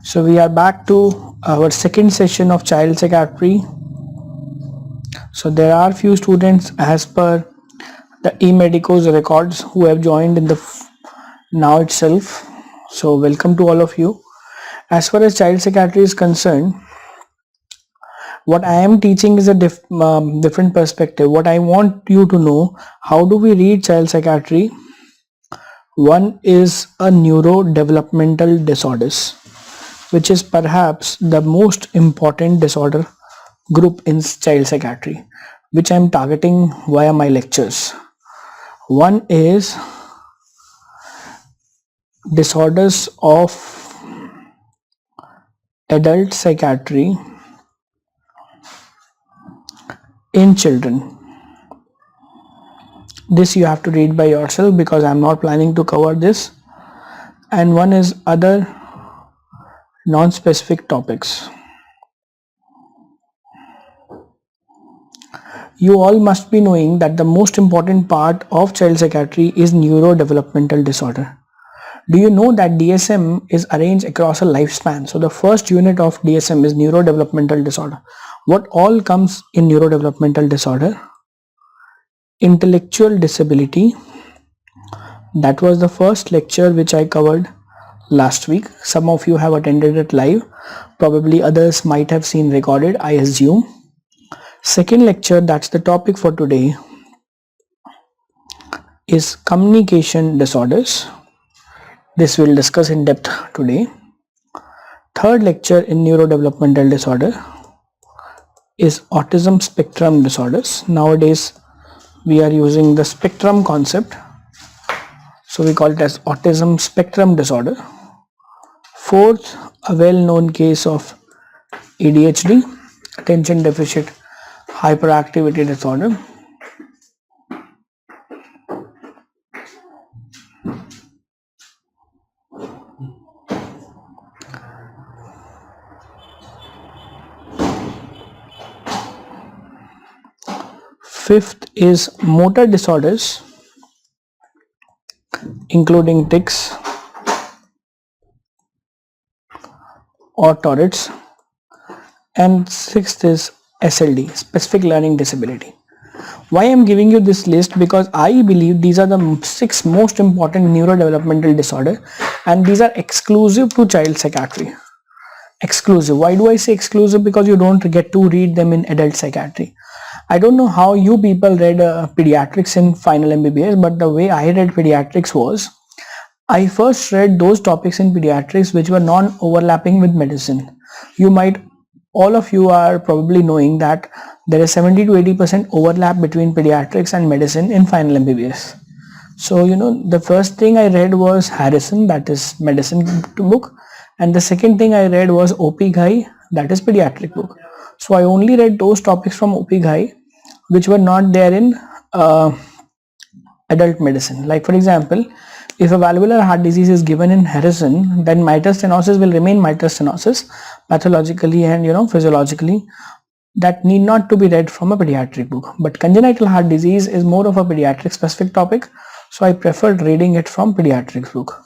So we are back to our second session of child psychiatry. So there are few students as per the e-medicos records who have joined in the now itself. So welcome to all of you. As far as child psychiatry is concerned, what I am teaching is a different perspective. What I want you to know, how do we read child psychiatry? One is a neurodevelopmental disorders, which is perhaps the most important disorder group in child psychiatry, which I am targeting via my lectures. One is disorders of adult psychiatry in children. This you have to read by yourself because I am not planning to cover this. And one is other non-specific topics. You all must be knowing that the most important part of child psychiatry is neurodevelopmental disorder. Do you know that DSM is arranged across a lifespan? So the first unit of DSM is neurodevelopmental disorder. What all comes in neurodevelopmental disorder? Intellectual disability. That was the first lecture which I covered last week. Some of you have attended it live. Probably others might have seen recorded, I assume. Second lecture, that's the topic for today, is communication disorders. This we'll discuss in depth today. Third lecture in neurodevelopmental disorder is autism spectrum disorders. Nowadays we are using the spectrum concept, so we call it as autism spectrum disorder. Fourth, a well-known case of ADHD, attention deficit hyperactivity disorder. Fifth is motor disorders, including tics or Tourette's. And sixth is SLD, specific learning disability. Why I am giving you this list? Because I believe these are the 6 most important neurodevelopmental disorder, and these are exclusive to child psychiatry. Exclusive. Why do I say exclusive? Because you don't get to read them in adult psychiatry. I don't know how you people read pediatrics in final MBBS, but the way I read pediatrics was, I first read those topics in pediatrics which were non-overlapping with medicine. All of you are probably knowing that there is 70 to 80% overlap between pediatrics and medicine in final MBBS. So, the first thing I read was Harrison, that is medicine book, and the second thing I read was OP Ghai, that is pediatric book. So I only read those topics from OP Ghai which were not there in adult medicine. Like for example, if a valvular heart disease is given in Harrison, then mitral stenosis will remain mitral stenosis pathologically and physiologically. That need not to be read from a pediatric book. But congenital heart disease is more of a pediatric specific topic, so I preferred reading it from pediatrics book.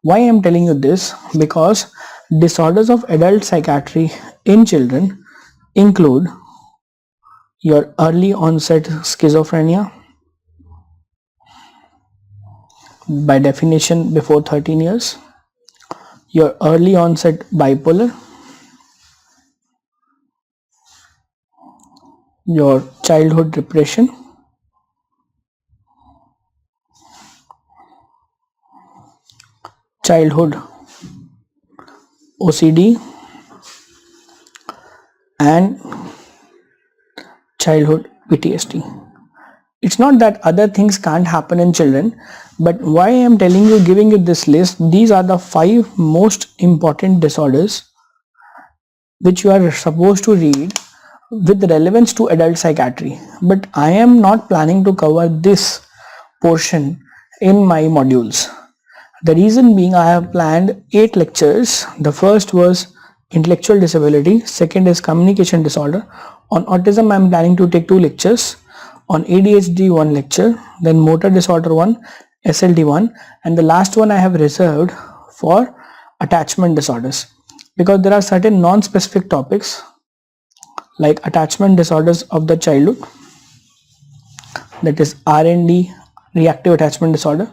Why I am telling you this? Because disorders of adult psychiatry in children include your early onset schizophrenia, by definition before 13 years, your early onset bipolar, your childhood depression, childhood OCD, and childhood PTSD. It's not that other things can't happen in children, but why I am giving you this list, these are the 5 most important disorders which you are supposed to read with relevance to adult psychiatry. But I am not planning to cover this portion in my modules. The reason being, I have planned 8 lectures. The first was intellectual disability, second is communication disorder. On autism I am planning to take 2 lectures, on ADHD 1 lecture, then motor disorder 1, SLD 1, and the last one I have reserved for attachment disorders. because there are certain non-specific topics like attachment disorders of the childhood, that is R&D, reactive attachment disorder,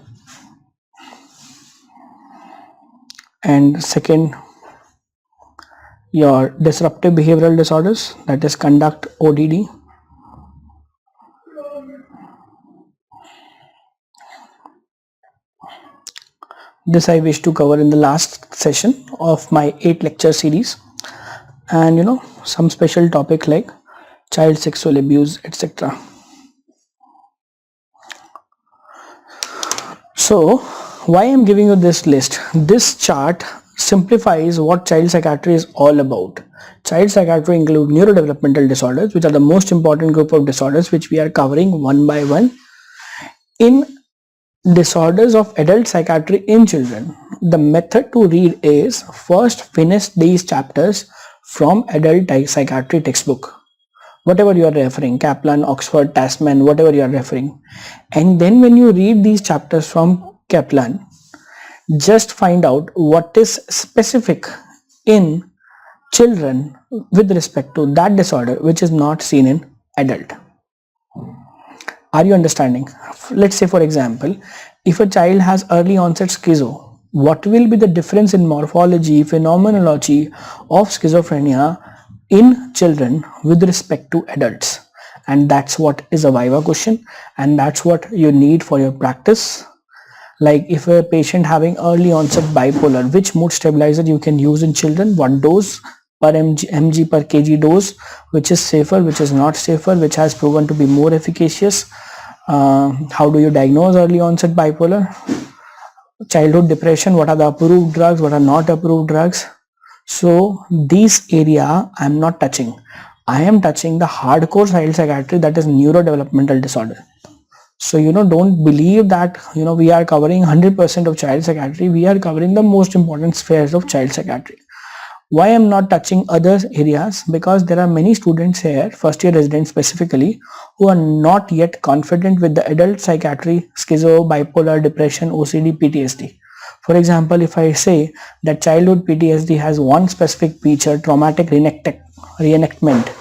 and second, your disruptive behavioral disorders, that is conduct, ODD. This I wish to cover in the last session of my 8 lecture series, and some special topic like child sexual abuse, etc. So why I'm giving you this list? This chart simplifies what child psychiatry is all about. Child psychiatry include neurodevelopmental disorders, which are the most important group of disorders which we are covering one by one. In disorders of adult psychiatry in children, the method to read is first finish these chapters from adult psychiatry textbook, whatever you are referring, Kaplan, Oxford, Tasman, whatever you are referring, and then when you read these chapters from Kaplan, just find out what is specific in children with respect to that disorder which is not seen in adult. Are you understanding? Let's say, for example, if a child has early onset schizo, what will be the difference in morphology, phenomenology of schizophrenia in children with respect to adults? And that's what is a viva question, and that's what you need for your practice. Like if a patient having early onset bipolar, which mood stabilizer you can use in children, what dose per mg per kg dose, which is safer, which is not safer, which has proven to be more efficacious. How do you diagnose early onset bipolar? Childhood depression, what are the approved drugs, what are not approved drugs? So this area I am not touching. I am touching the hardcore child psychiatry, that is neurodevelopmental disorder. So don't believe that we are covering 100% of child psychiatry. We are covering the most important spheres of child psychiatry. Why I am not touching other areas? Because there are many students here, first year residents specifically, who are not yet confident with the adult psychiatry, schizo, bipolar, depression, OCD, PTSD. For example, if I say that childhood PTSD has one specific feature, traumatic reenactment,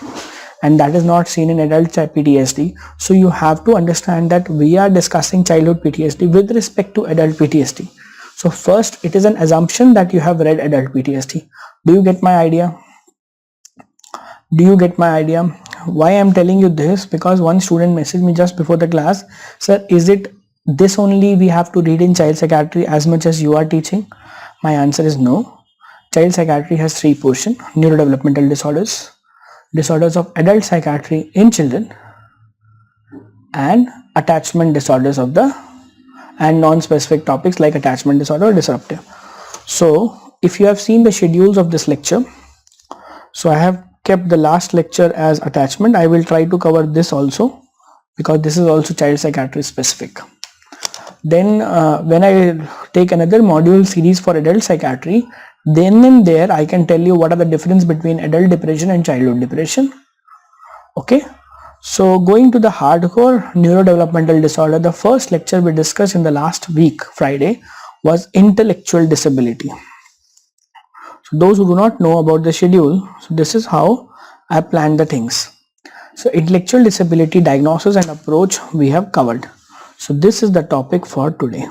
and that is not seen in adult PTSD. So you have to understand that we are discussing childhood PTSD with respect to adult PTSD. So first, it is an assumption that you have read adult PTSD. Do you get my idea? Do you get my idea? Why I am telling you this? Because one student messaged me just before the class, sir, is it this only we have to read in child psychiatry as much as you are teaching? My answer is no. Child psychiatry has 3 portions: neurodevelopmental disorders, disorders of adult psychiatry in children, and attachment disorders of the and non-specific topics like attachment disorder or disruptive. So if you have seen the schedules of this lecture, so I have kept the last lecture as attachment. I will try to cover this also because this is also child psychiatry specific. Then when I take another module series for adult psychiatry, then and there I can tell you what are the difference between adult depression and childhood depression. Okay. So going to the hardcore neurodevelopmental disorder, the first lecture we discussed in the last week, Friday, was intellectual disability. So those who do not know about the schedule, so this is how I planned the things. So intellectual disability diagnosis and approach we have covered. So this is the topic for today.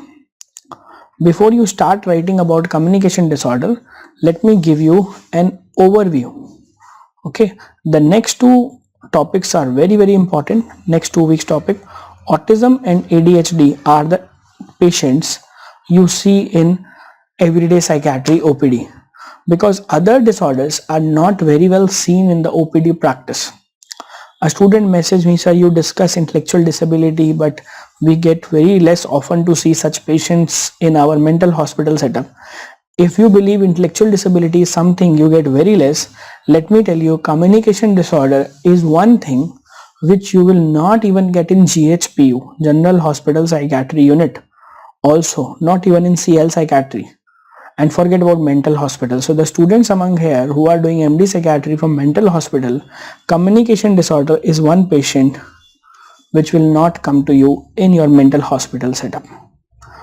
Before you start writing about communication disorder, let me give you an overview. Okay, the next 2 topics are very important. Next 2 weeks topic, autism and ADHD are the patients you see in everyday psychiatry OPD, because other disorders are not very well seen in the OPD practice. A student messaged me, sir, you discuss intellectual disability, but we get very less often to see such patients in our mental hospital setup. If you believe intellectual disability is something you get very less, let me tell you, communication disorder is one thing which you will not even get in GHPU, General Hospital Psychiatry Unit, also not even in CL Psychiatry, and forget about mental hospital. So the students among here who are doing MD Psychiatry from mental hospital, communication disorder is one patient which will not come to you in your mental hospital setup.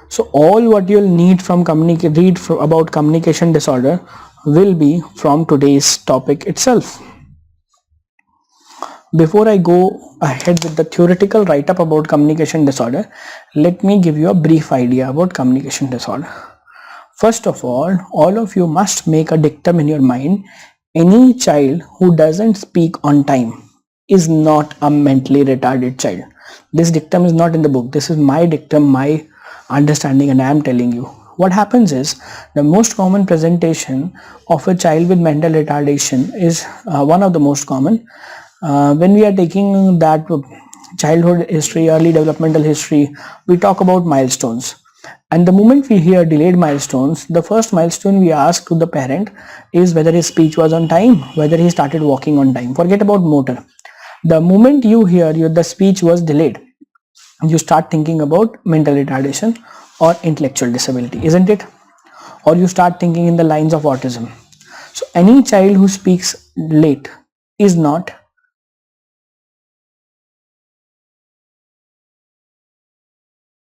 So all what you'll need from read about communication disorder, will be from today's topic itself. Before I go ahead with the theoretical write-up about communication disorder, let me give you a brief idea about communication disorder. First of all of you must make a dictum in your mind. Any child who doesn't speak on time is not a mentally retarded child. This dictum is not in the book. This is my dictum, my understanding, and I am telling you. What happens is the most common presentation of a child with mental retardation is one of the most common. When we are taking that childhood history, early developmental history, we talk about milestones. And the moment we hear delayed milestones, the first milestone we ask to the parent is whether his speech was on time, whether he started walking on time. Forget about motor. The moment you hear the speech was delayed, you start thinking about mental retardation or intellectual disability, isn't it? Or you start thinking in the lines of autism. So any child who speaks late is not